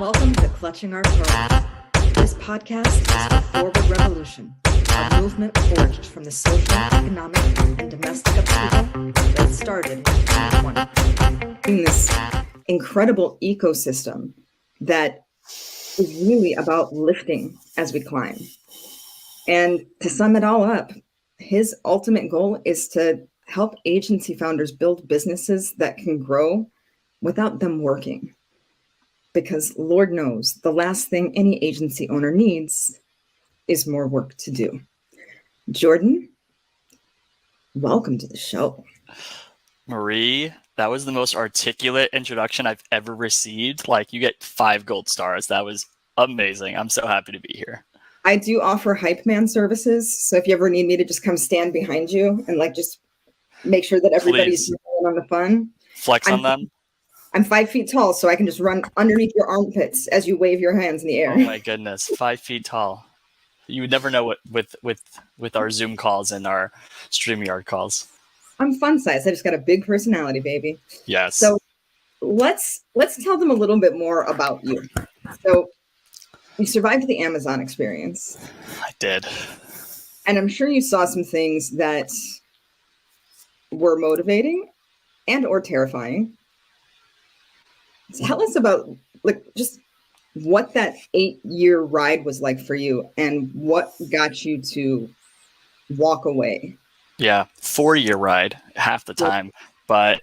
Welcome to Clutching Our Pearls. This podcast is the forward revolution, a movement forged from the social, economic, and domestic upheaval that started in 2020. In this incredible ecosystem that is really about lifting as we climb. And to sum it all up, his ultimate goal is to help agency founders build businesses that can grow without them working. Because Lord knows the last thing any agency owner needs is more work to do. Jordan, welcome to the show. Marie, that was the most articulate introduction I've ever received. Like, you get 5 gold stars. That was amazing. I'm so happy to be here. I do offer hype man services. So if you ever need me to just come stand behind you and just make sure that everybody's on the fun. Flex on them. I'm 5 feet tall, so I can just run underneath your armpits as you wave your hands in the air. Oh my goodness, 5 feet tall. You would never know what with our Zoom calls and our StreamYard calls. I'm fun size. I just got a big personality, baby. Yes. So let's tell them a little bit more about you. So you survived the Amazon experience. I did. And I'm sure you saw some things that were motivating and or terrifying. Tell us about just what that 8-year ride was like for you and what got you to walk away. Yeah, 4-year ride half the time, but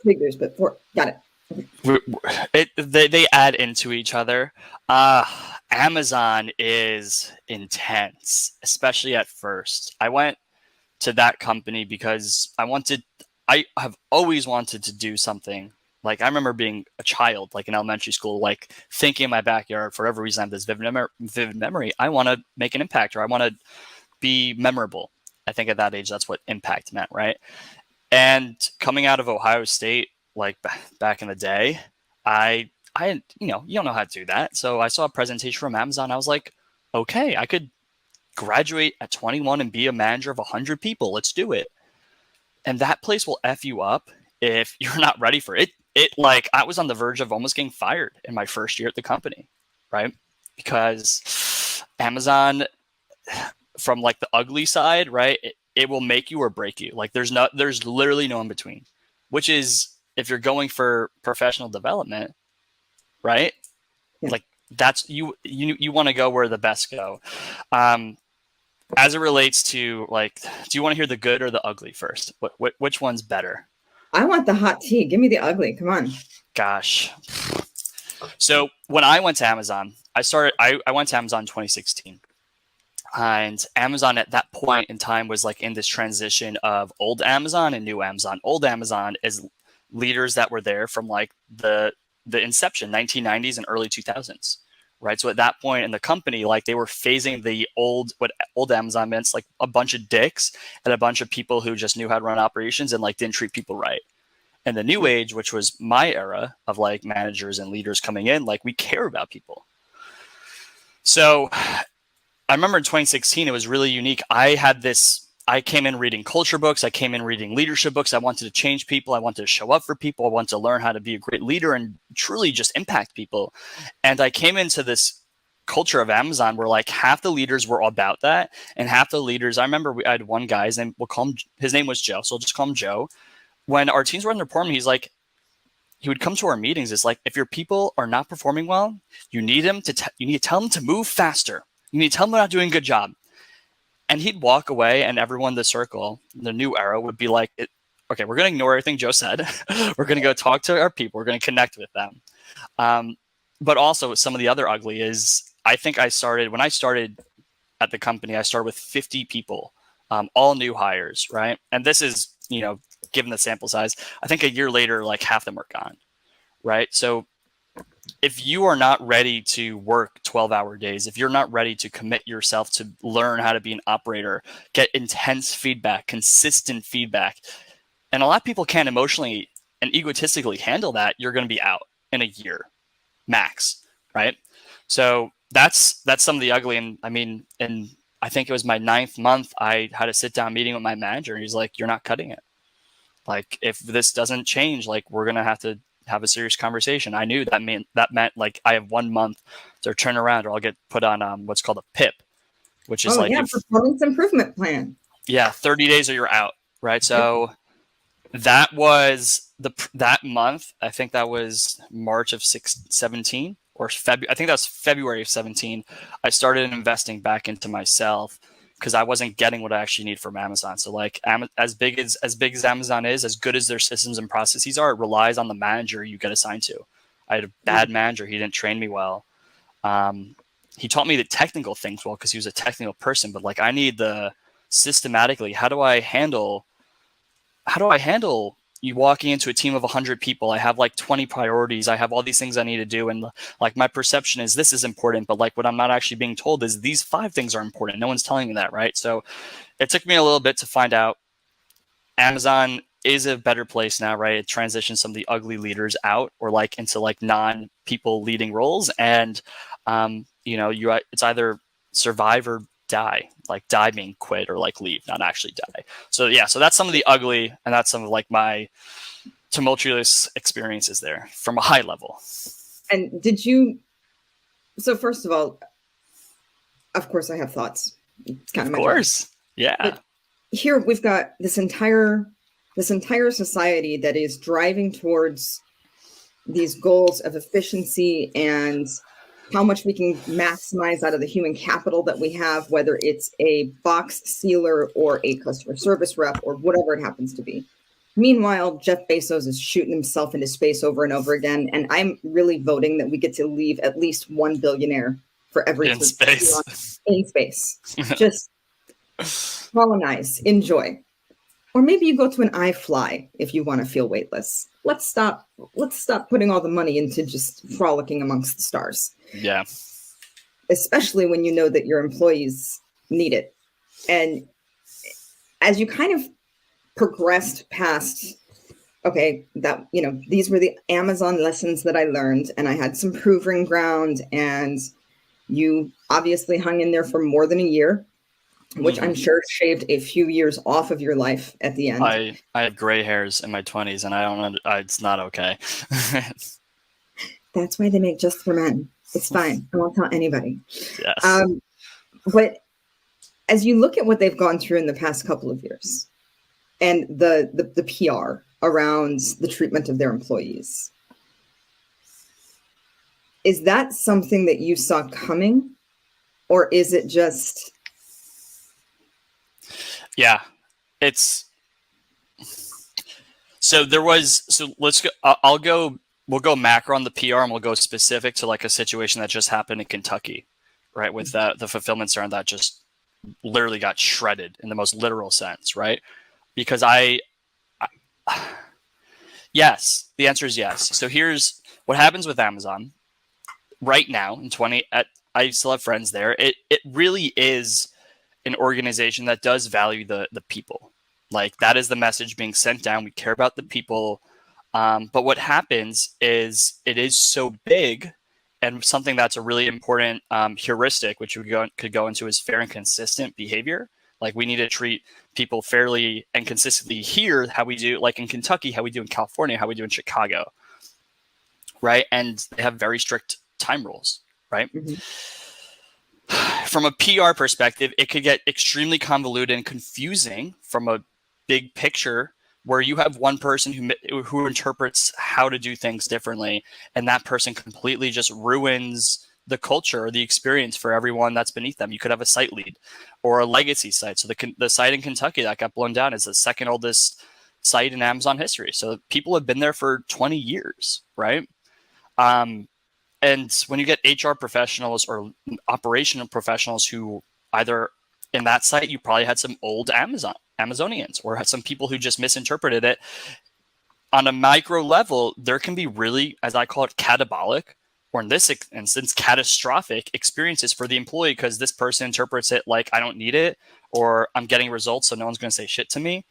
figures, but got it. They add into each other. Amazon is intense, especially at first. I went to that company because I have always wanted to do something. Like, I remember being a child, in elementary school, thinking in my backyard, for every reason I have this vivid memory, I want to make an impact, or I want to be memorable. I think at that age, that's what impact meant, right? And coming out of Ohio State, back in the day, I you don't know how to do that. So I saw a presentation from Amazon. I was like, okay, I could graduate at 21 and be a manager of 100 people. Let's do it. And that place will F you up if you're not ready for it. I was on the verge of almost getting fired in my first year at the company, right? Because Amazon, from the ugly side, right? It will make you or break you. There's literally no in between, which is, if you're going for professional development, right? Yeah. That's you want to go where the best go. As it relates to do you want to hear the good or the ugly first? Which one's better? I want the hot tea. Give me the ugly. Come on. Gosh. So when I went to Amazon, I went to Amazon in 2016. And Amazon at that point in time was in this transition of old Amazon and new Amazon. Old Amazon is leaders that were there from the inception, 1990s and early 2000s. Right. So at that point in the company, they were phasing what old Amazon meant, a bunch of dicks and a bunch of people who just knew how to run operations and didn't treat people right. And the new age, which was my era of managers and leaders coming in, we care about people. So I remember in 2016, it was really unique. I came in reading culture books. I came in reading leadership books. I wanted to change people. I wanted to show up for people. I wanted to learn how to be a great leader and truly just impact people. And I came into this culture of Amazon where half the leaders were about that. And half the leaders, I remember I had one guy, his name was Joe. So I'll just call him Joe. When our teams were underperforming, he would come to our meetings. It's if your people are not performing well, you need to tell them to move faster. You need to tell them they're not doing a good job. And he'd walk away, and everyone in the circle, the new era, would be okay, we're going to ignore everything Joe said. We're going to go talk to our people. We're going to connect with them. But also, some of the other ugly is, when I started at the company, I started with 50 people, all new hires, right? And this is, given the sample size, I think a year later, half them are gone, right? So if you are not ready to work 12-hour days, if you're not ready to commit yourself to learn how to be an operator, get intense feedback, consistent feedback, and a lot of people can't emotionally and egotistically handle that, you're going to be out in a year, max, right? So that's some of the ugly. And I think it was my 9th month, I had a sit-down meeting with my manager, and he's like, "You're not cutting it. If this doesn't change, we're going to have to have a serious conversation. I knew that meant like I have 1 month to turn around, or I'll get put on what's called a PIP, which is Oh like yeah, performance improvement plan. 30 days or you're out, right? Yep. So that was that month. I think that was March of 17 or February. I think that was February of 17. I started investing back into myself because I wasn't getting what I actually need from Amazon. So like as big as Amazon is, as good as their systems and processes are, it relies on the manager you get assigned to. I had a bad manager. He didn't train me well. He taught me the technical things well because he was a technical person, but like I need the systematically, how do I handle you walking into a team of 100 people? I have like 20 priorities. I have all these things I need to do. And like my perception is this is important, but like what I'm not actually being told is these 5 things are important. No one's telling me that, right? So it took me a little bit to find out Amazon is a better place now, right? It transitions some of the ugly leaders out or like into like non-people leading roles. And, it's either survive or die, like die being quit or like leave, not actually die. So yeah, so that's some of the ugly, and that's some of like my tumultuous experiences there from a high level. And so first of all, of course I have thoughts. It's kind of my job. Yeah. But here we've got this entire society that is driving towards these goals of efficiency and how much we can maximize out of the human capital that we have, whether it's a box sealer or a customer service rep or whatever it happens to be. Meanwhile, Jeff Bezos is shooting himself into space over and over again. And I'm really voting that we get to leave at least one billionaire for every in space. In space. Just colonize, enjoy. Or maybe you go to an iFly if you want to feel weightless. Let's stop putting all the money into just frolicking amongst the stars. Yeah. Especially when you know that your employees need it. And as you kind of progressed past, okay, that, these were the Amazon lessons that I learned, and I had some proving ground, and you obviously hung in there for more than a year, which I'm sure shaved a few years off of your life at the end. I have gray hairs in my 20s, and it's not okay. That's why they make just for men. It's fine. I won't tell anybody. Yes. But as you look at what they've gone through in the past couple of years and the PR around the treatment of their employees, is that something that you saw coming, or is it just... Yeah, we'll go macro on the PR, and we'll go specific to like a situation that just happened in Kentucky, right? With the fulfillment center that just literally got shredded in the most literal sense, right? Because yes, the answer is yes. So here's what happens with Amazon right now I still have friends there. It really is an organization that does value the people. Like that is the message being sent down. We care about the people. But what happens is it is so big, and something that's a really important heuristic, which we could go into, is fair and consistent behavior. Like we need to treat people fairly and consistently here, how we do, like in Kentucky, how we do in California, how we do in Chicago, right? And they have very strict time rules, right? Mm-hmm. From a PR perspective, it could get extremely convoluted and confusing from a big picture, where you have one person who interprets how to do things differently, and that person completely just ruins the culture or the experience for everyone that's beneath them. You could have a site lead or a legacy site. So the site in Kentucky that got blown down is the second oldest site in Amazon history. So people have been there for 20 years, right? And when you get HR professionals or operational professionals who either in that site, you probably had some old Amazonians, or had some people who just misinterpreted it. On a micro level, there can be really, as I call it, catabolic, or in this instance, catastrophic experiences for the employee, because this person interprets it like I don't need it, or I'm getting results, so no one's going to say shit to me.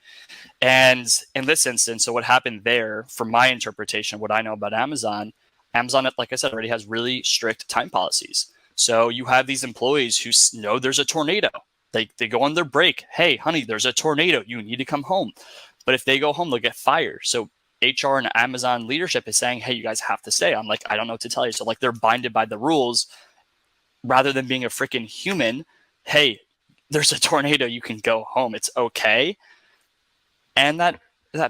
And in this instance, so what happened there, from my interpretation, what I know about Amazon, like I said, already has really strict time policies. So you have these employees who know there's a tornado. They go on their break. Hey, honey, there's a tornado. You need to come home. But if they go home, they'll get fired. So HR and Amazon leadership is saying, hey, you guys have to stay. I'm like, I don't know what to tell you. So like they're binded by the rules rather than being a freaking human. Hey, there's a tornado, you can go home. It's okay. And that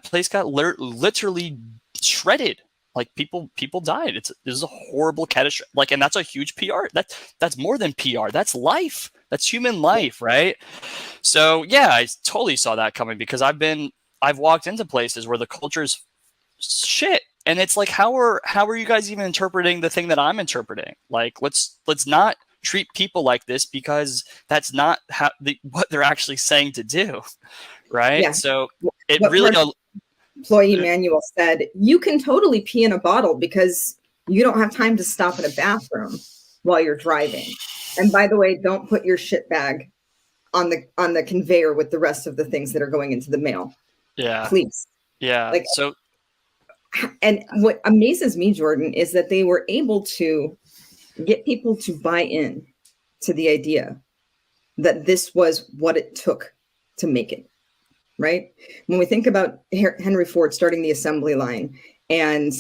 place got literally shredded. Like people died. This is a horrible catastrophe. Like, and that's a huge PR. That's more than PR. That's life. That's human life, right? So yeah, I totally saw that coming because I've walked into places where the culture's shit, and it's like, how are you guys even interpreting the thing that I'm interpreting? Like, let's not treat people like this because that's not what they're actually saying to do, right? Yeah. So it What really. employee manual said, you can totally pee in a bottle because you don't have time to stop at a bathroom while you're driving. And by the way, don't put your shit bag on the conveyor with the rest of the things that are going into the mail. Yeah. Please. Yeah. Like, so. And what amazes me, Jordan, is that they were able to get people to buy in to the idea that this was what it took to make it. Right? When we think about Henry Ford starting the assembly line and,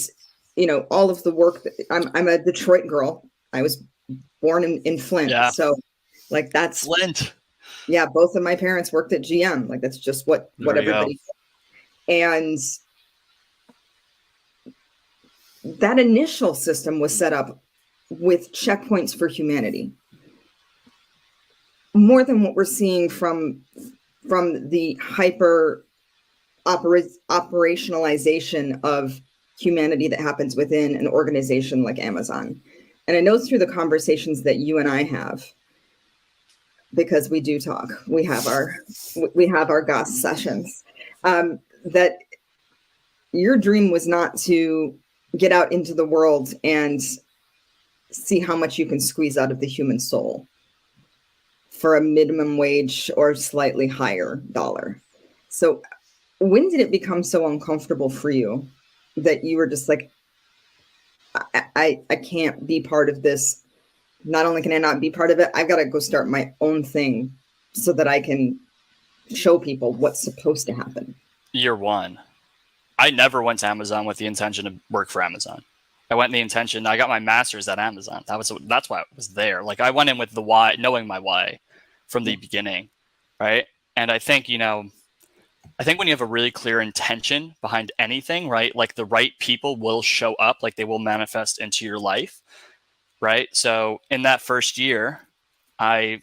all of the work I'm a Detroit girl. I was born in Flint. Yeah. So like that's Flint. Yeah. Both of my parents worked at GM. Like that's just what everybody did. And that initial system was set up with checkpoints for humanity. More than what we're seeing from the hyper operationalization of humanity that happens within an organization like Amazon. And I know through the conversations that you and I have, because we do talk, we have our goss sessions, that your dream was not to get out into the world and see how much you can squeeze out of the human soul for a minimum wage or slightly higher dollar. So when did it become so uncomfortable for you that you were just like, I can't be part of this. Not only can I not be part of it, I've got to go start my own thing so that I can show people what's supposed to happen. Year one, I never went to Amazon with the intention to work for Amazon. I went in the intention, I got my master's at Amazon. That's why I was there. Like I went in with the why, knowing my why from the beginning, right? And I think, when you have a really clear intention behind anything, right? Like the right people will show up, like they will manifest into your life, right? So in that first year, I'm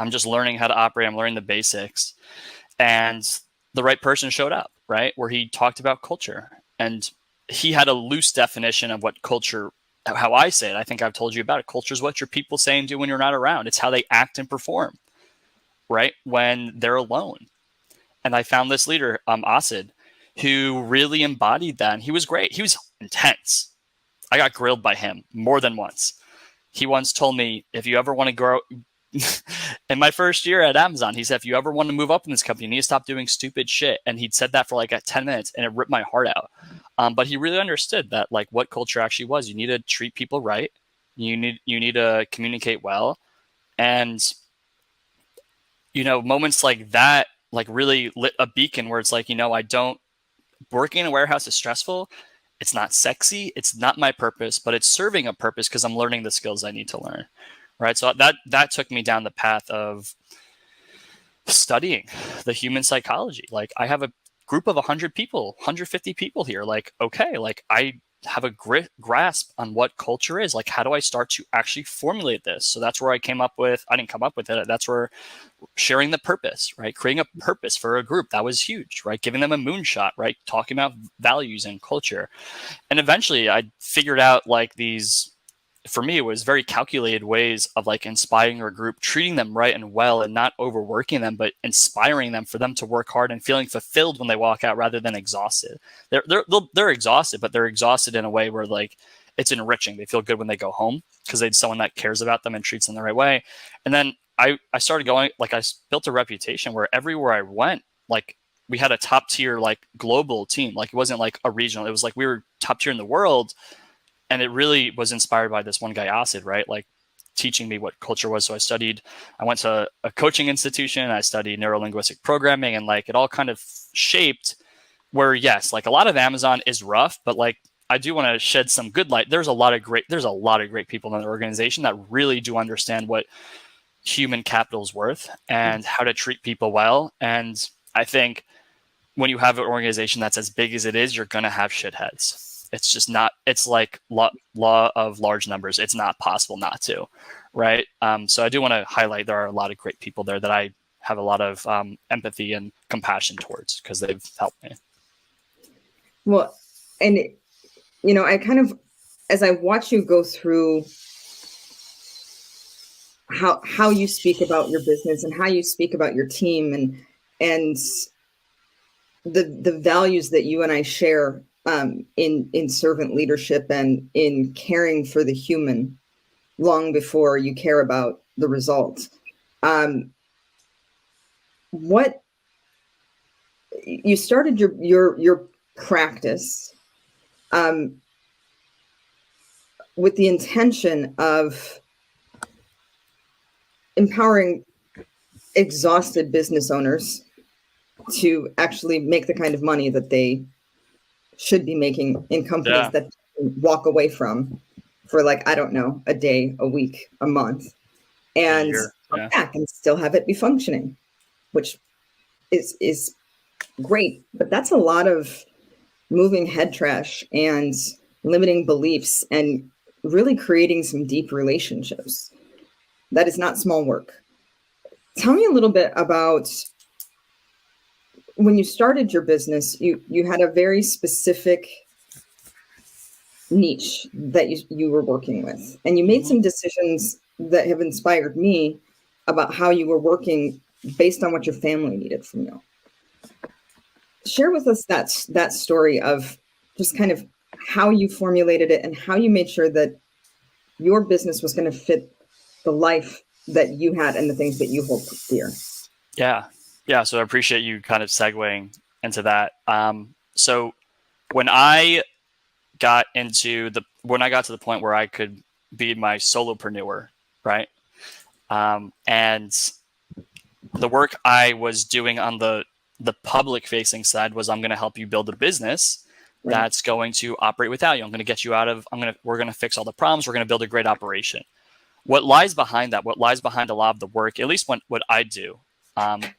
just learning how to operate. I'm learning the basics, and the right person showed up, right? Where he talked about culture, and he had a loose definition of what culture, how I say it. I think I've told you about it. Culture is what your people say and do when you're not around. It's how they act and perform, right? When they're alone. And I found this leader, Asid, who really embodied that. And he was great. He was intense. I got grilled by him more than once. He once told me, if you ever want to grow, in my first year at Amazon, he said, if you ever want to move up in this company, you need to stop doing stupid shit. And he'd said that for like 10 minutes and it ripped my heart out. But he really understood that, like, what culture actually was. You need to treat people right. You need to communicate well. And, moments like that, like really lit a beacon where it's like, working in a warehouse is stressful. It's not sexy. It's not my purpose, but it's serving a purpose because I'm learning the skills I need to learn. Right. So that took me down the path of studying the human psychology. Like I have a group of 100 people, 150 people here. Like, okay, like I have a grasp on what culture is. Like, how do I start to actually formulate this? So that's where I didn't come up with it. That's where sharing the purpose, right? Creating a purpose for a group, that was huge, right? Giving them a moonshot, right? Talking about values and culture. And eventually I figured out like these, for me, it was very calculated ways of like inspiring a group, treating them right and well and not overworking them, but inspiring them for them to work hard and feeling fulfilled when they walk out rather than exhausted. They're exhausted, but they're exhausted in a way where like it's enriching. They feel good when they go home because they had someone that cares about them and treats them the right way. And then I started going, like I built a reputation where everywhere I went, like we had a top tier, like global team. Like it wasn't like a regional. It was like we were top tier in the world. And it really was inspired by this one guy, Asid, right? Like teaching me what culture was. So I went to a coaching institution. I studied neuro-linguistic programming, and like it all kind of shaped where yes, like a lot of Amazon is rough, but like I do want to shed some good light. There's a lot of great people in the organization that really do understand what human capital is worth and how to treat people well. And I think when you have an organization that's as big as it is, you're going to have shitheads. It's just not, it's like law of large numbers. It's not possible not to, right? So I do want to highlight there are a lot of great people there that I have a lot of empathy and compassion towards because they've helped me. Well, and, I kind of, as I watch you go through how you speak about your business and how you speak about your team and the values that you and I share in servant leadership and in caring for the human long before you care about the result. What you started your practice with the intention of empowering exhausted business owners to actually make the kind of money that they should be making in companies that walk away from for like, I don't know, a day, a week, a month, and come back and still have it be functioning, which is great. But that's a lot of moving head trash and limiting beliefs and really creating some deep relationships. That is not small work. Tell me a little bit about when you started your business, you had a very specific niche that you were working with, and you made some decisions that have inspired me about how you were working based on what your family needed from you. Share with us that story of just kind of how you formulated it and how you made sure that your business was going to fit the life that you had and the things that you hold dear. Yeah. So I appreciate you kind of segueing into that. So when I got to the point where I could be my solopreneur, right? And the work I was doing on the public facing side was I'm going to help you build a business that's going to operate without you. I'm going to get you we're going to fix all the problems. We're going to build a great operation. What lies behind that, what lies behind a lot of the work, at least what I do,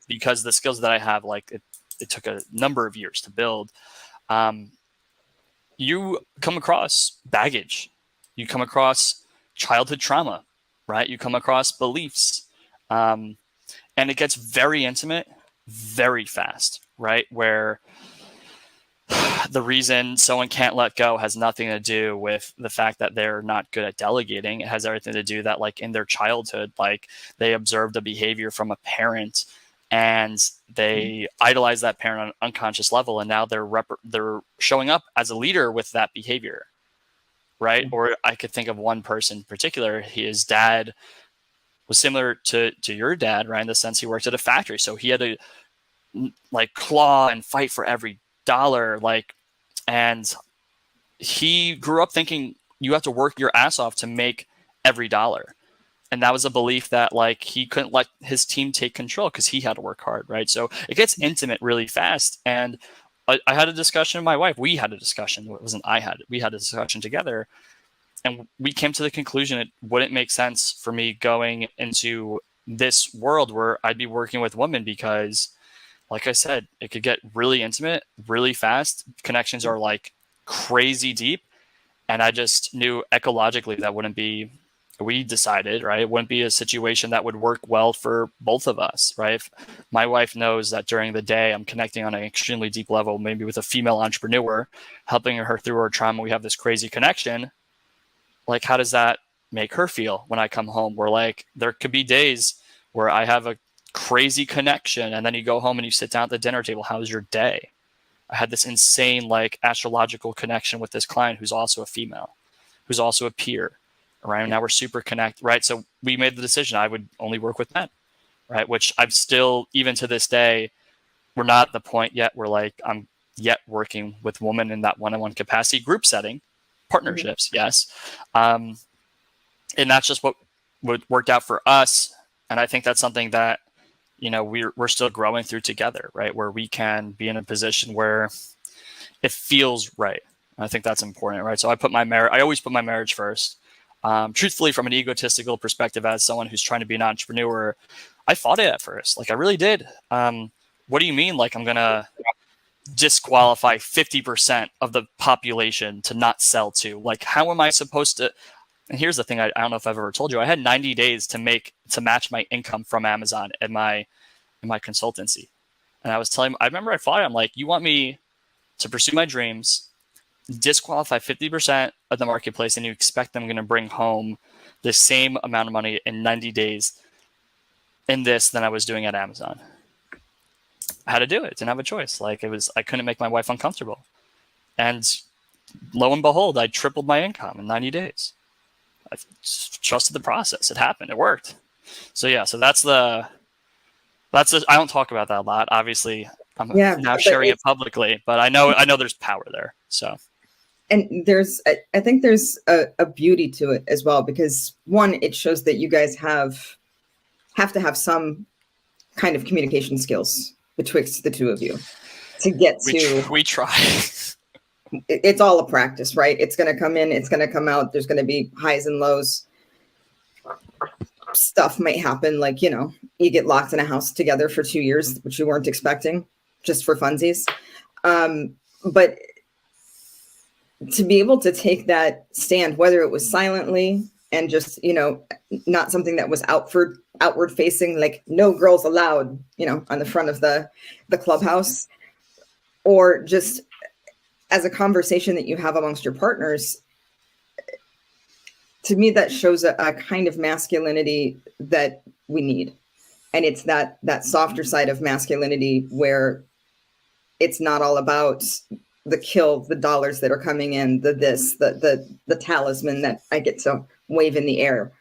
because the skills that I have, like it took a number of years to build, you come across baggage, you come across childhood trauma, right? You come across beliefs, and it gets very intimate very fast, right? Where the reason someone can't let go has nothing to do with the fact that they're not good at delegating. It has everything to do that, like in their childhood, like they observed a behavior from a parent and they idolize that parent on an unconscious level. And now they're showing up as a leader with that behavior, right? Or I could think of one person in particular. His dad was similar to your dad, right? In the sense he worked at a factory. So he had to like claw and fight for every dollar, and he grew up thinking you have to work your ass off to make every dollar. And that was a belief that like he couldn't let his team take control because he had to work hard, right? So it gets intimate really fast. And I had a discussion with my wife. We had a discussion. It wasn't we had a discussion together. And we came to the conclusion it wouldn't make sense for me going into this world where I'd be working with women because, like I said, it could get really intimate, really fast. Connections are like crazy deep. And I just knew ecologically that wouldn't be, we decided, right? It wouldn't be a situation that would work well for both of us, right? If my wife knows that during the day I'm connecting on an extremely deep level, maybe with a female entrepreneur, helping her through her trauma, we have this crazy connection. Like, how does that make her feel when I come home? Where like, there could be days where I have a crazy connection and then you go home and you sit down at the dinner table. How's your day? I had this insane like astrological connection with this client who's also a female, who's also a peer, right? And now we're super connected, right? So we made the decision I would only work with men, right? Which I'm still, even to this day, we're not at the point yet where like I'm yet working with women in that one-on-one capacity. Group setting, partnerships, yes. And that's just what worked out for us. And I think that's something that, you know, we're still growing through together, right? Where we can be in a position where it feels right. I think that's important, right? So I always put my marriage first. Truthfully, from an egotistical perspective, as someone who's trying to be an entrepreneur, I fought it at first. Like I really did. What do you mean? Like I'm going to disqualify 50% of the population to not sell to? Like, how am I supposed to? And here's the thing. I don't know if I've ever told you, I had 90 days to match my income from Amazon in my consultancy. And I remember I fought it. I'm like, you want me to pursue my dreams, disqualify 50% of the marketplace, and you expect I'm going to bring home the same amount of money in 90 days in this than I was doing at Amazon. I had to do it. Didn't have a choice. Like I couldn't make my wife uncomfortable. And lo and behold, I tripled my income in 90 days. I trusted the process. It happened. It worked. So yeah, so I don't talk about that a lot. Obviously, I'm now sharing it publicly, but I know there's power there. So, and I think there's a beauty to it as well, because one, it shows that you guys have to have some kind of communication skills betwixt the two of you to get to. We try. It's all a practice, right? It's going to come in, it's going to come out. There's going to be highs and lows. Stuff might happen, like, you get locked in a house together for 2 years, which you weren't expecting, just for funsies. But to be able to take that stand, whether it was silently and just, not something that was outward facing, like no girls allowed, on the front of the clubhouse, or just as a conversation that you have amongst your partners, to me, that shows a kind of masculinity that we need. And it's that softer side of masculinity where it's not all about the dollars that are coming in, the talisman that I get to wave in the air.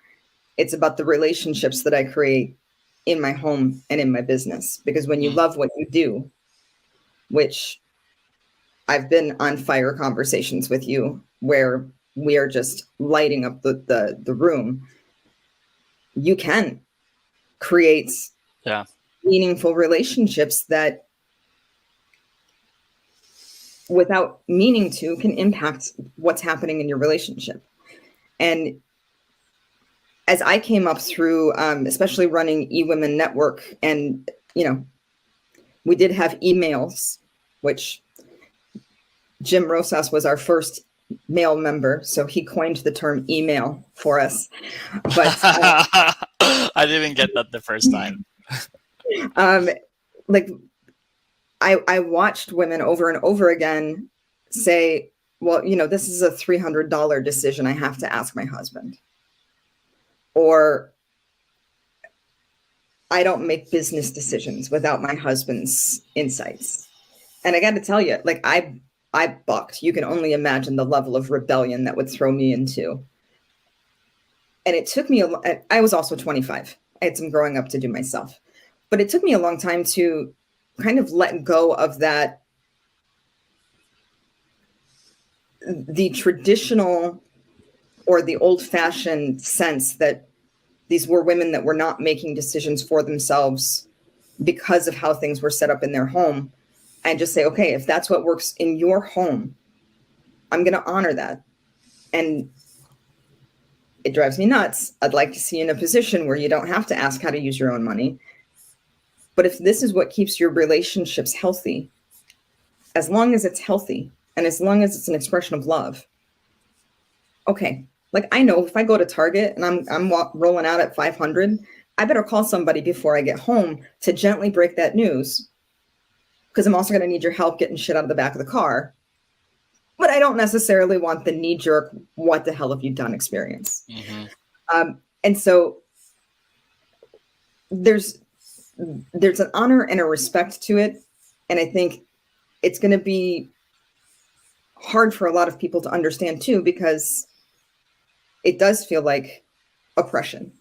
It's about the relationships that I create in my home and in my business. Because when you love what you do, which I've been on fire conversations with you where we are just lighting up the room, you can create meaningful relationships that, without meaning to, can impact what's happening in your relationship. And as I came up through, especially running eWomen Network, and, we did have emails, which Jim Rosas was our first male member, so he coined the term email for us. But I didn't get that the first time. Like I watched women over and over again say, well, this is a $300 decision I have to ask my husband. Or I don't make business decisions without my husband's insights. And I got to tell you, like I bucked. You can only imagine the level of rebellion that would throw me into. And it took me I was also 25. I had some growing up to do myself. But it took me a long time to kind of let go of that, the traditional or the old-fashioned sense that these were women that were not making decisions for themselves because of how things were set up in their home. And just say, okay, if that's what works in your home, I'm going to honor that. And it drives me nuts. I'd like to see you in a position where you don't have to ask how to use your own money. But if this is what keeps your relationships healthy, as long as it's healthy and as long as it's an expression of love, okay. Like I know if I go to Target and I'm rolling out at 500, I better call somebody before I get home to gently break that news, because I'm also going to need your help getting shit out of the back of the car. But I don't necessarily want the knee-jerk, what the hell have you done experience. Mm-hmm. And so there's an honor and a respect to it. And I think it's going to be hard for a lot of people to understand too, because it does feel like oppression,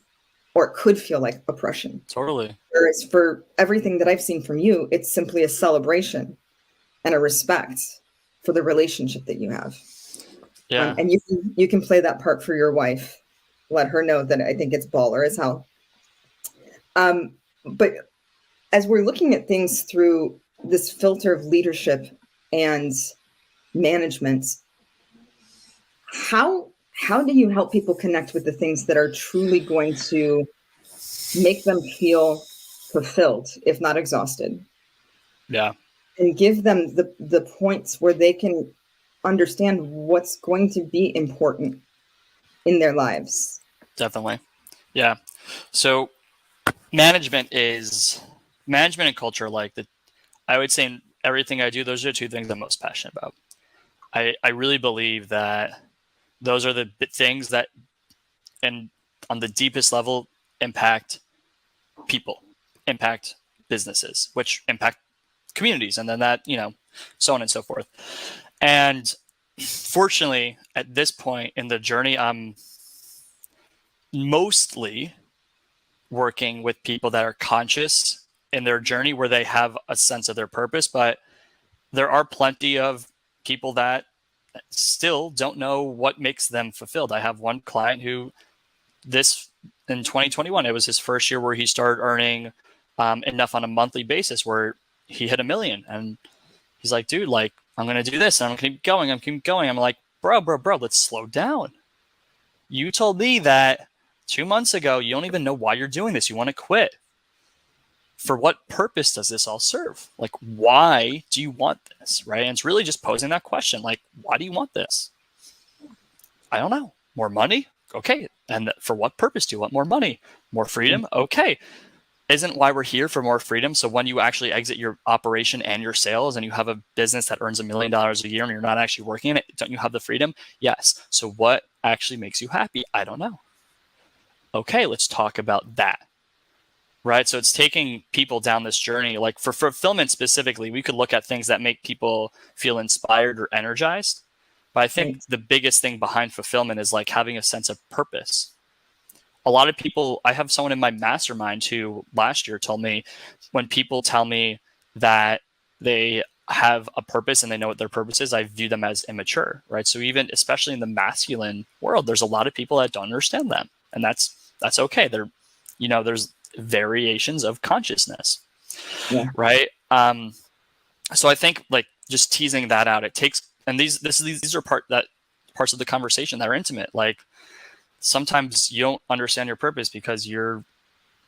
or it could feel like oppression. Totally. Whereas for everything that I've seen from you, it's simply a celebration and a respect for the relationship that you have. Yeah. And you can play that part for your wife. Let her know that I think it's baller as hell. But as we're looking at things through this filter of leadership and management, how do you help people connect with the things that are truly going to make them feel fulfilled, if not exhausted? Yeah, And give them the points where they can understand what's going to be important in their lives. definitely. Yeah. So management and culture, like I would say in everything I do, those are the two things I'm most passionate about. I really believe that those are the things that, and on the deepest level, impact people, impact businesses, which impact communities, and then that, so on and so forth. And fortunately, at this point in the journey, I'm mostly working with people that are conscious in their journey where they have a sense of their purpose, but there are plenty of people that still don't know what makes them fulfilled. I have one client who in 2021, it was his first year where he started earning enough on a monthly basis where he hit $1 million. And he's like, dude, like, I'm going to do this and I'm going to keep going. I'm like, bro, let's slow down. You told me that 2 months ago, you don't even know why you're doing this. You want to quit. For what purpose does this all serve? Like, why do you want this? Right. And it's really just posing that question. Like, why do you want this? I don't know. More money? Okay. And for what purpose do you want more money? More freedom? Okay. Isn't why we're here for more freedom? So when you actually exit your operation and your sales and you have a business that earns $1 million a year and you're not actually working in it, don't you have the freedom? Yes. So what actually makes you happy? I don't know. Okay, let's talk about that. Right. So it's taking people down this journey. Like for fulfillment specifically, we could look at things that make people feel inspired or energized. But I think the biggest thing behind fulfillment is like having a sense of purpose. A lot of people, I have someone in my mastermind who last year told me, when people tell me that they have a purpose and they know what their purpose is, I view them as immature, right? So even, especially in the masculine world, there's a lot of people that don't understand them, and that's okay. There's variations of consciousness, right? So I think like just teasing that out, it takes, and these are parts of the conversation that are intimate. Like sometimes you don't understand your purpose because you're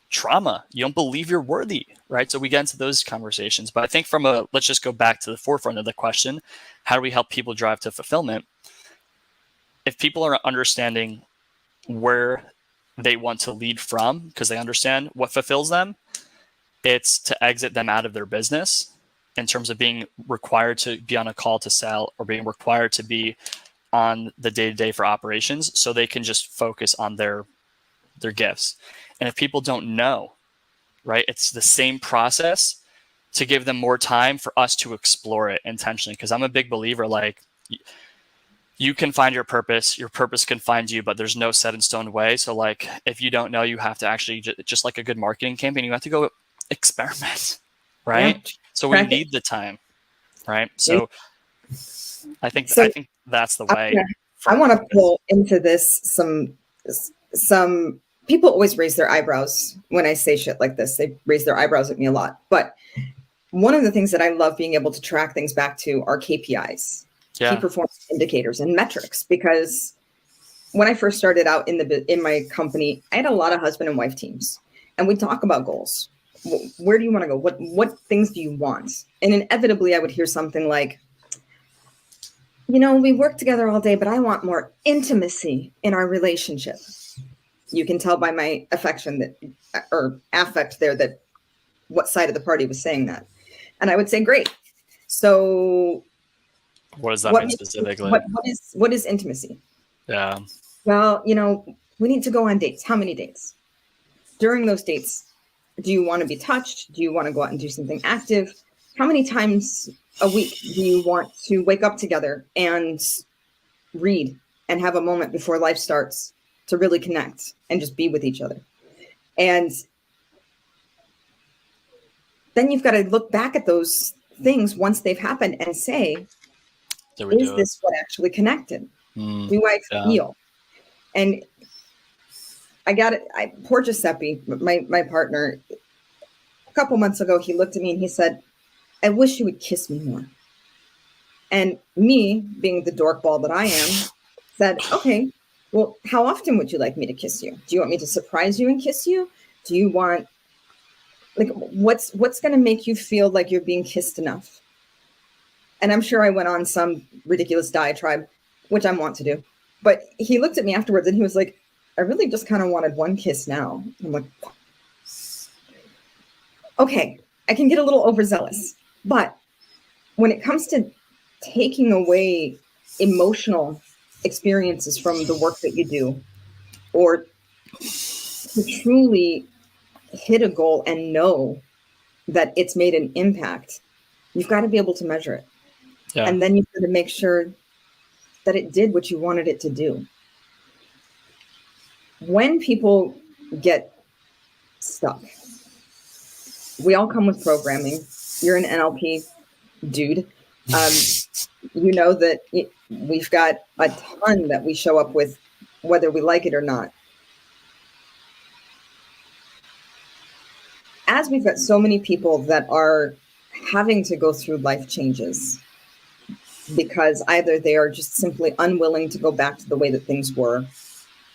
trauma. You don't believe you're worthy, right? So we get into those conversations. But I think let's just go back to the forefront of the question, how do we help people drive to fulfillment? If people are understanding where they want to lead from because they understand what fulfills them, it's to exit them out of their business in terms of being required to be on a call to sell or being required to be on the day-to-day for operations so they can just focus on their gifts. And if people don't know, right, it's the same process to give them more time for us to explore it intentionally. Because I'm a big believer, like, you can find your purpose can find you, but there's no set in stone way. So like, if you don't know, you have to actually, just like a good marketing campaign, you have to go experiment, right? Yeah. So we need the time, right? So I think that's the way. I want to pull into this some people always raise their eyebrows when I say shit like this. They raise their eyebrows at me a lot. But one of the things that I love being able to track things back to are KPIs, key performance indicators and metrics. Because when I first started out in my company, I had a lot of husband and wife teams, and we'd talk about goals. Where do you want to go? What things do you want? And inevitably I would hear something like, we work together all day, but I want more intimacy in our relationship. You can tell by my affect there that what side of the party was saying that. And I would say, great. So what does that mean specifically? What is intimacy? Yeah. Well, we need to go on dates. How many dates? During those dates, do you want to be touched? Do you want to go out and do something active? How many times a week do you want to wake up together and read and have a moment before life starts to really connect and just be with each other? And then you've got to look back at those things once they've happened and say, is this what actually connected? Do I feel? And I got it. Poor Giuseppe, my partner, a couple months ago, he looked at me and he said, I wish you would kiss me more. And me, being the dork ball that I am, said, okay, well, how often would you like me to kiss you? Do you want me to surprise you and kiss you? Do you want, like, what's going to make you feel like you're being kissed enough? And I'm sure I went on some ridiculous diatribe, which I want to do. But he looked at me afterwards and he was like, I really just kind of wanted one kiss now. I'm like, okay, I can get a little overzealous. But when it comes to taking away emotional experiences from the work that you do, or to truly hit a goal and know that it's made an impact, you've got to be able to measure it. Yeah. And then you've got to make sure that it did what you wanted it to do. When people get stuck, we all come with programming. You're an NLP dude. You know that we've got a ton that we show up with, whether we like it or not. As we've got so many people that are having to go through life changes because either they are just simply unwilling to go back to the way that things were,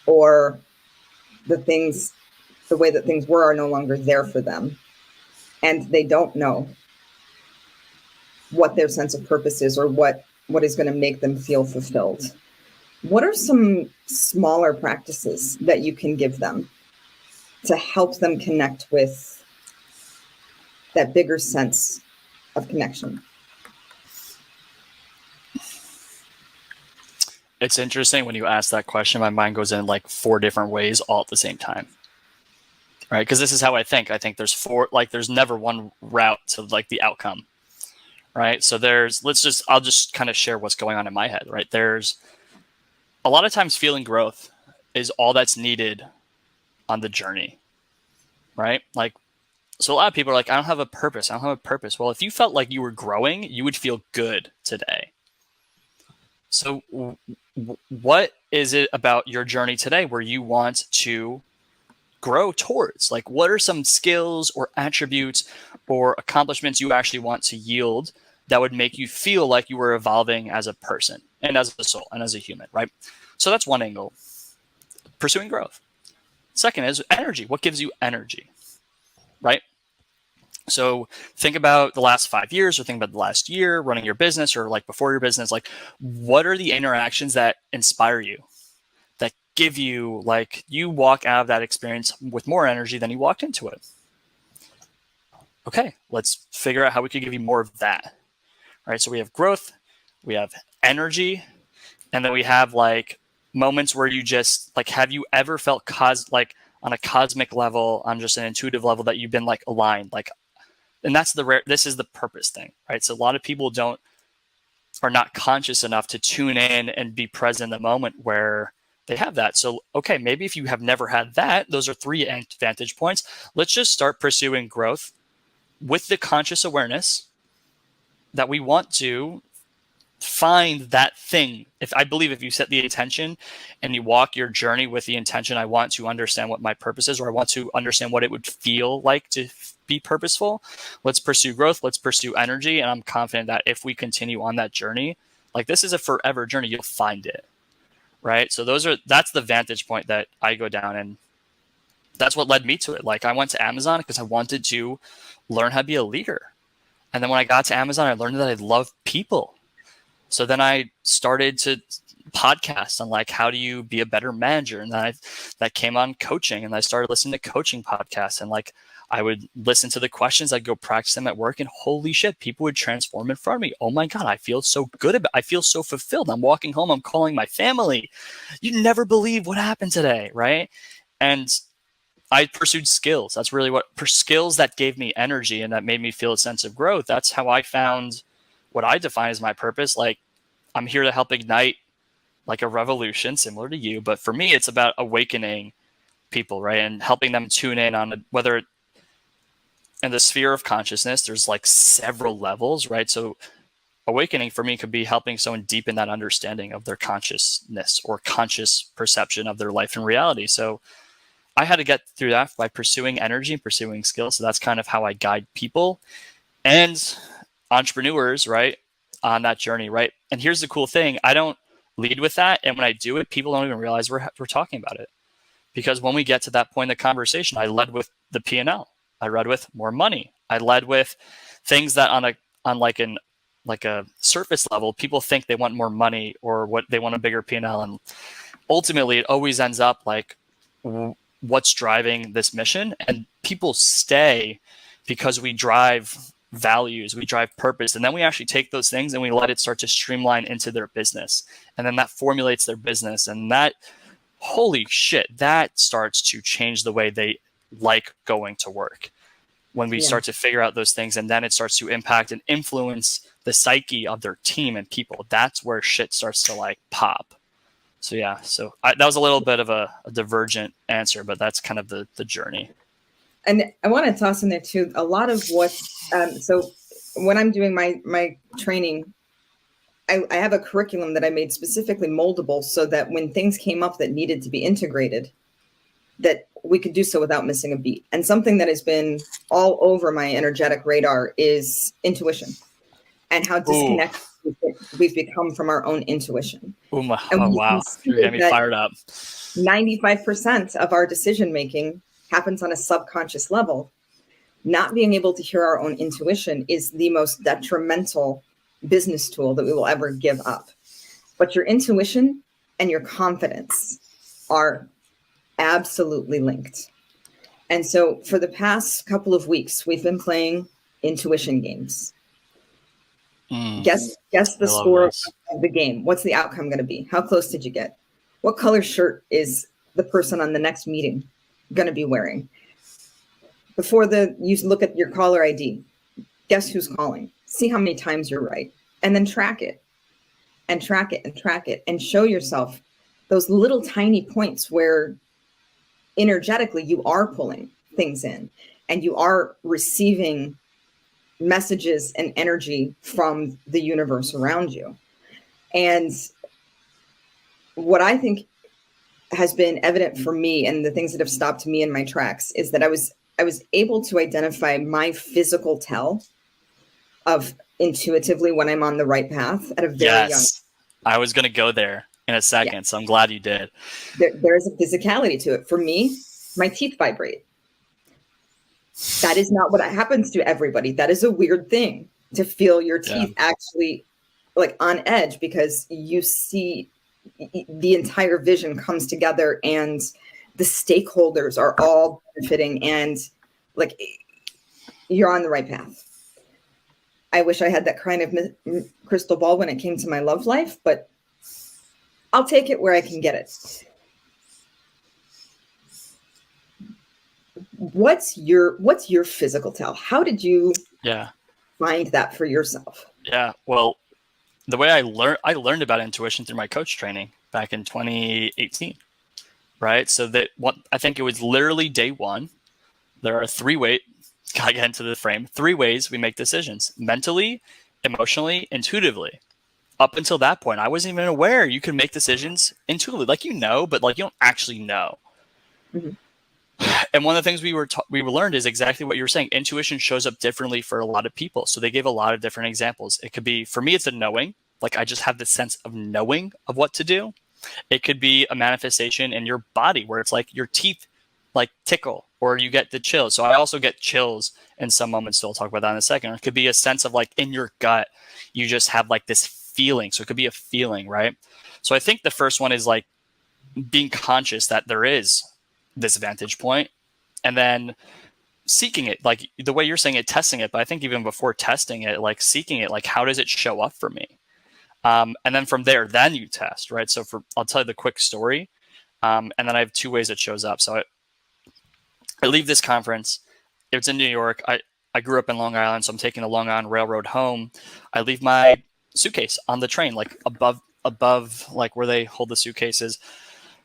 or the way that things were are no longer there for them, and they don't know what their sense of purpose is or what is going to make them feel fulfilled. What are some smaller practices that you can give them to help them connect with that bigger sense of connection? It's interesting when you ask that question, my mind goes in like 4 different ways all at the same time. Right? Because this is how I think. I think there's 4, like there's never one route to like the outcome. Right? So I'll just kind of share what's going on in my head, right? There's a lot of times feeling growth is all that's needed on the journey. Right? Like, so a lot of people are like, I don't have a purpose. Well, if you felt like you were growing, you would feel good today. So what is it about your journey today where you want to grow towards? Like, what are some skills or attributes or accomplishments you actually want to yield that would make you feel like you were evolving as a person and as a soul and as a human, right? So that's one angle, pursuing growth. Second is energy. What gives you energy, right? So think about the last 5 years, or think about the last year running your business, or like before your business. Like, what are the interactions that inspire you, that give you, like, you walk out of that experience with more energy than you walked into it? Okay, let's figure out how we could give you more of that. All right, so we have growth, we have energy, and then we have like moments where you just like, have you ever felt like on a cosmic level, on just an intuitive level, that you've been like aligned, like, and that's this is the purpose thing, right? So a lot of people are not conscious enough to tune in and be present in the moment where they have that. So, okay, maybe if you have never had that, those are 3 vantage points. Let's just start pursuing growth with the conscious awareness that we want to find that thing. If you set the intention and you walk your journey with the intention, I want to understand what my purpose is, or I want to understand what it would feel like to be purposeful. Let's pursue growth. Let's pursue energy. And I'm confident that if we continue on that journey, like, this is a forever journey, you'll find it. Right. So that's the vantage point that I go down, and that's what led me to it. Like, I went to Amazon because I wanted to learn how to be a leader. And then when I got to Amazon, I learned that I love people. So then I started to podcast on like, how do you be a better manager? And then that came on coaching, and I started listening to coaching podcasts, and like, I would listen to the questions, I'd go practice them at work, and holy shit, people would transform in front of me. Oh my God, I feel so good I feel so fulfilled. I'm walking home, I'm calling my family. You never believe what happened today, right? And I pursued skills. That's really skills that gave me energy and that made me feel a sense of growth. That's how I found what I define as my purpose. Like, I'm here to help ignite like a revolution similar to you, but for me, it's about awakening people, right? And helping them tune in on whether in the sphere of consciousness, there's like several levels, right? So awakening for me could be helping someone deepen that understanding of their consciousness or conscious perception of their life and reality. So I had to get through that by pursuing energy and pursuing skills. So that's kind of how I guide people and entrepreneurs, right? on that journey, right? And here's the cool thing. I don't lead with that. And when I do it, people don't even realize we're talking about it. Because when we get to that point in the conversation, I led with the P&L. I led with more money. I led with things that on like a surface level, people think they want more money or what they want a bigger P&L. And ultimately, it always ends up like what's driving this mission. And people stay because we drive values, we drive purpose. And then we actually take those things and we let it start to streamline into their business. And then that formulates their business. And that, holy shit, that starts to change the way they like going to work. When we start to figure out those things, and then it starts to impact and influence the psyche of their team and people. That's where shit starts to like pop. So yeah, that was a little bit of a divergent answer, but that's kind of the journey. And I want to toss in there too, a lot of what, so when I'm doing my training, I have a curriculum that I made specifically moldable so that when things came up that needed to be integrated, that we could do so without missing a beat. And something that has been all over my energetic radar is intuition and how disconnected we've become from our own intuition. Oh wow, you're getting me fired up. 95% of our decision-making happens on a subconscious level. Not being able to hear our own intuition is the most detrimental business tool that we will ever give up. But your intuition and your confidence are absolutely linked. And so for the past couple of weeks, we've been playing intuition games. Guess the score of the game. What's the outcome going to be? How close did you get? What color shirt is the person on the next meeting going to be wearing? Before you look at your caller ID, guess who's calling? See how many times you're right. And then track it and track it and track it and show yourself those little tiny points where energetically you are pulling things in and you are receiving messages and energy from the universe around you. And what I think has been evident for me and the things that have stopped me in my tracks is that I was able to identify my physical tell of intuitively when I'm on the right path at a very young. I was going to go there in a second, so I'm glad you did. There is a physicality to it. For me, my teeth vibrate. That is not what happens to everybody. That is a weird thing to feel your teeth actually like on edge because you see the entire vision comes together and the stakeholders are all benefiting and like you're on the right path. I wish I had that kind of crystal ball when it came to my love life, but I'll take it where I can get it. What's your physical tell? How did you find that for yourself? Yeah, well, the way I learned about intuition through my coach training back in 2018, right? So I think it was literally day one. There are 3 ways. Gotta get into the frame. 3 ways we make decisions: mentally, emotionally, intuitively. Up until that point, I wasn't even aware you can make decisions intuitively, like but like you don't actually know. Mm-hmm. And one of the things we learned is exactly what you were saying. Intuition shows up differently for a lot of people. So they gave a lot of different examples. It could be, for me, it's a knowing. Like I just have this sense of knowing of what to do. It could be a manifestation in your body where it's like your teeth like tickle or you get the chills. So I also get chills in some moments. So I'll talk about that in a second. It could be a sense of like in your gut, you just have like this feeling. So it could be a feeling, right? So I think the first one is like being conscious that there is this vantage point and then seeking it, like the way you're saying it, testing it. But I think even before testing it, like seeking it, like how does it show up for me? And then from there, then you test, right? So I'll tell you the quick story. And then I have 2 ways it shows up. So I leave this conference. It's in New York. I grew up in Long Island, so I'm taking the Long Island Railroad home. I leave my suitcase on the train, like above like where they hold the suitcases.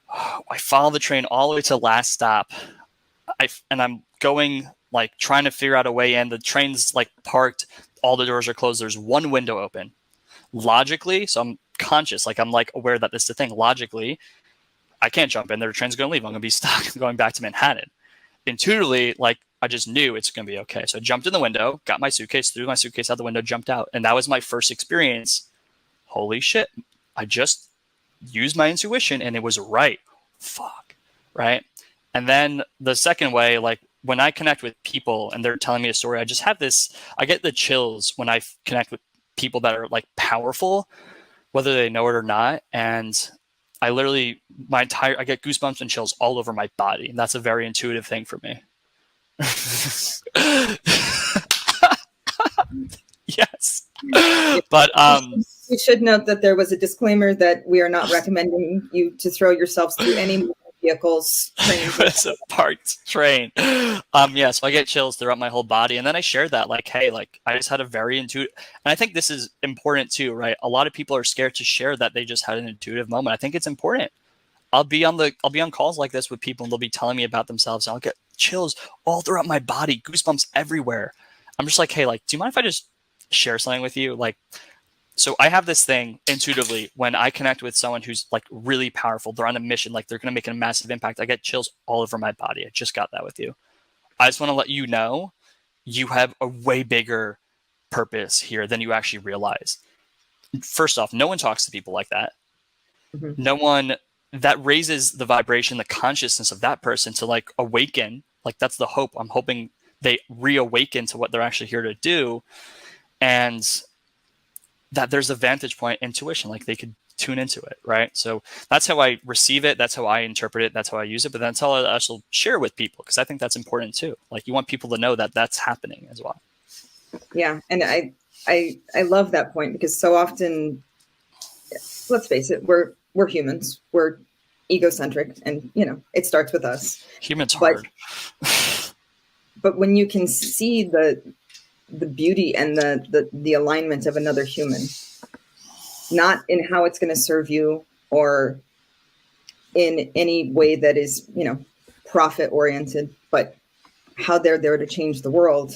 I follow the train all the way to the last stop. And I'm going, like trying to figure out a way in. The train's like parked. All the doors are closed. There's 1 window open. Logically, so I'm conscious, like I'm like aware that this is the thing. Logically, I can't jump in there. The train's going to leave. I'm going to be stuck going back to Manhattan. Intuitively, like I just knew it's going to be okay. So I jumped in the window, got my suitcase, threw my suitcase out the window, jumped out. And that was my first experience. Holy shit. I just used my intuition and it was right. Fuck. Right. And then the second way, like when I connect with people and they're telling me a story, I just have this, I get the chills when I connect with people that are like powerful, whether they know it or not. And I literally, I get goosebumps and chills all over my body. And that's a very intuitive thing for me. Yes. But we should note that there was a disclaimer that we are not recommending you to throw yourselves through any vehicles. It was a parked train. Yeah, so I get chills throughout my whole body. And then I shared that, like, hey, like I just had a very intuitive, and I think this is important too, right? A lot of people are scared to share that they just had an intuitive moment. I think it's important. I'll be on calls like this with people and they'll be telling me about themselves and I'll get chills all throughout my body, goosebumps everywhere. I'm just like, hey, like, do you mind if I just share something with you? Like, so I have this thing intuitively when I connect with someone who's like really powerful, they're on a mission, like they're going to make a massive impact. I get chills all over my body. I just got that with you. I just want to let you know you have a way bigger purpose here than you actually realize. First off, no one talks to people like that. Mm-hmm. No one that raises the vibration, the consciousness of that person to like awaken. Like that's the hope. I'm hoping they reawaken to what they're actually here to do. And that there's a vantage point, intuition, like they could tune into it, right? So that's how I receive it. That's how I interpret it. That's how I use it. But that's how I also share with people because I think that's important too. Like you want people to know that that's happening as well. Yeah, and I love that point because so often, let's face it, we're humans. We're egocentric, and it starts with us. Humans hard. But when you can see the beauty and the alignment of another human, not in how it's going to serve you or in any way that is, profit oriented, but how they're there to change the world,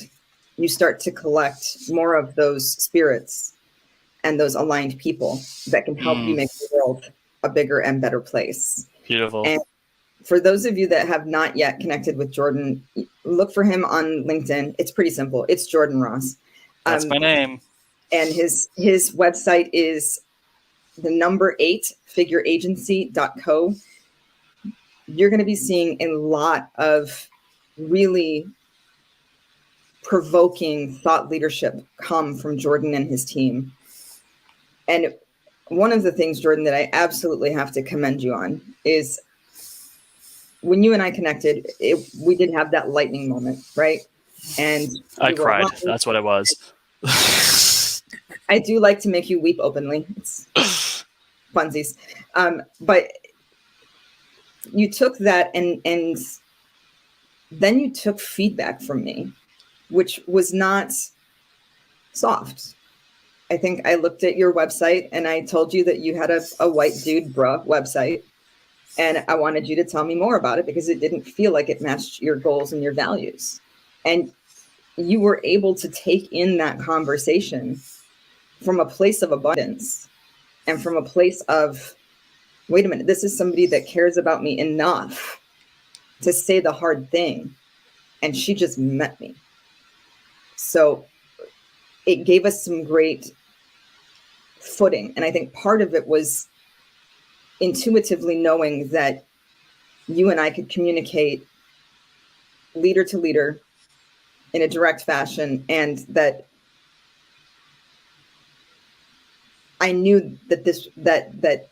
you start to collect more of those spirits and those aligned people that can help you make the world a bigger and better place. Beautiful. And for those of you that have not yet connected with Jordan, look for him on LinkedIn. It's pretty simple. It's Jordan Ross. That's my name. And his website is the number 8 figureagency.co. You're going to be seeing a lot of really provoking thought leadership come from Jordan and his team. And one of the things, Jordan, that I absolutely have to commend you on is when you and I connected, we did have that lightning moment, right? And I cried. That's what it was. I do like to make you weep openly. It's funsies. But you took that and then you took feedback from me, which was not soft. I think I looked at your website and I told you that you had a white dude bruh website. And I wanted you to tell me more about it because it didn't feel like it matched your goals and your values. And you were able to take in that conversation from a place of abundance and from a place of, wait a minute, this is somebody that cares about me enough to say the hard thing. And she just met me. So it gave us some great footing. And I think part of it was intuitively knowing that you and I could communicate leader to leader in a direct fashion, and that I knew that that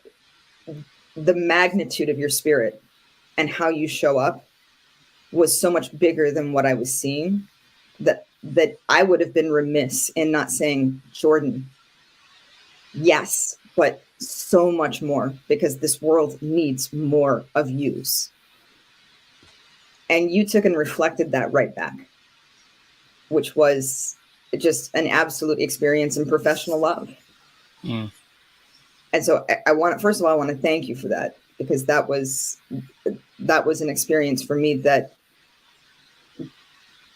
the magnitude of your spirit and how you show up was so much bigger than what I was seeing that I would have been remiss in not saying, Jordan, yes, but so much more, because this world needs more of yous. And you took and reflected that right back, which was just an absolute experience in professional love. And so first of all, I want to thank you for that, because that was an experience for me that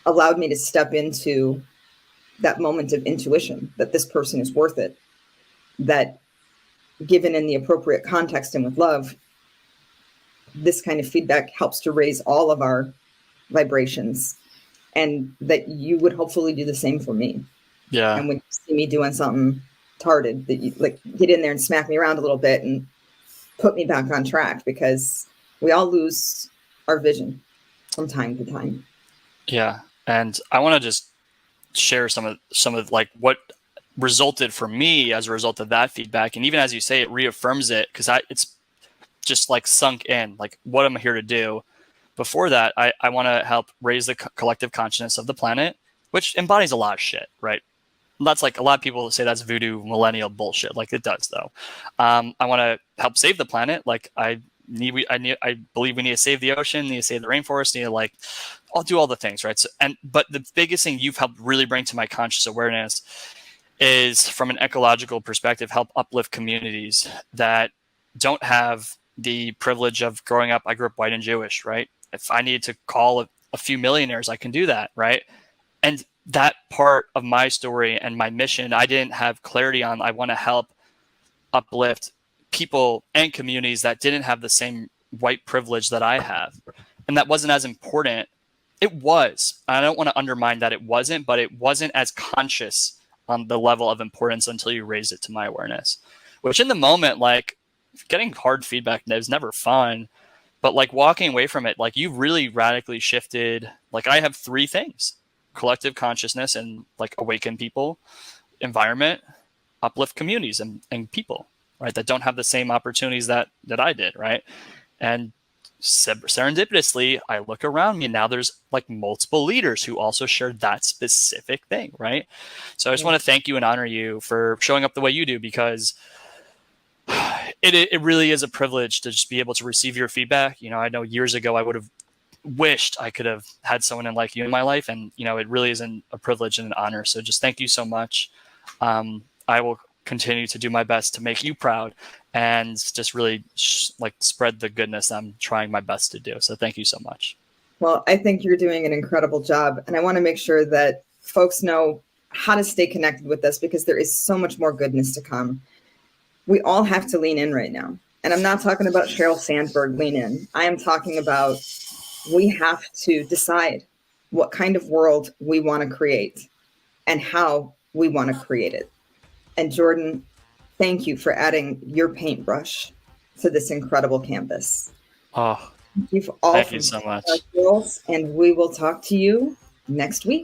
allowed me to step into that moment of intuition that this person is worth it, that given in the appropriate context and with love, this kind of feedback helps to raise all of our vibrations and that you would hopefully do the same for me. Yeah. And when you see me doing something tarded, that you like get in there and smack me around a little bit and put me back on track, because we all lose our vision from time to time. Yeah. And I want to just share some of like what resulted for me as a result of that feedback. And even as you say, it reaffirms it, because it's just like sunk in, like what I'm here to do. Before that, I want to help raise the collective consciousness of the planet, which embodies a lot of shit, right? That's like a lot of people say that's voodoo millennial bullshit. Like it does though. I want to help save the planet. Like I believe we need to save the ocean, need to save the rainforest, need to like, I'll do all the things, right? So, but the biggest thing you've helped really bring to my conscious awareness is, from an ecological perspective, help uplift communities that don't have the privilege of growing up. I grew up white and Jewish, right? If I need to call a few millionaires, I can do that, right? And that part of my story and my mission, I didn't have clarity on. I want to help uplift people and communities that didn't have the same white privilege that I have. And that wasn't as important. It was. I don't want to undermine that it wasn't, but it wasn't as conscious on the level of importance until you raised it to my awareness, which in the moment, like getting hard feedback is never fun, but like walking away from it, like you really radically shifted. Like I have 3 things: collective consciousness and like awaken people, environment, uplift communities and people, right? That don't have the same opportunities that I did. Right. And serendipitously, I look around me and now there's like multiple leaders who also share that specific thing. Right. So I just want to thank you and honor you for showing up the way you do, because it really is a privilege to just be able to receive your feedback. You know, I know years ago I would have wished I could have had someone like you in my life, and you know, it really is a privilege and an honor. So just thank you so much. I will continue to do my best to make you proud and just really like spread the goodness I'm trying my best to do. So thank you so much. Well, I think you're doing an incredible job, and I want to make sure that folks know how to stay connected with us, because there is so much more goodness to come. We all have to lean in right now. And I'm not talking about Sheryl Sandberg lean in. I am talking about, we have to decide what kind of world we want to create and how we want to create it. And Jordan, thank you for adding your paintbrush to this incredible canvas. Oh, Thank you all thank you so much. Girls, and we will talk to you next week.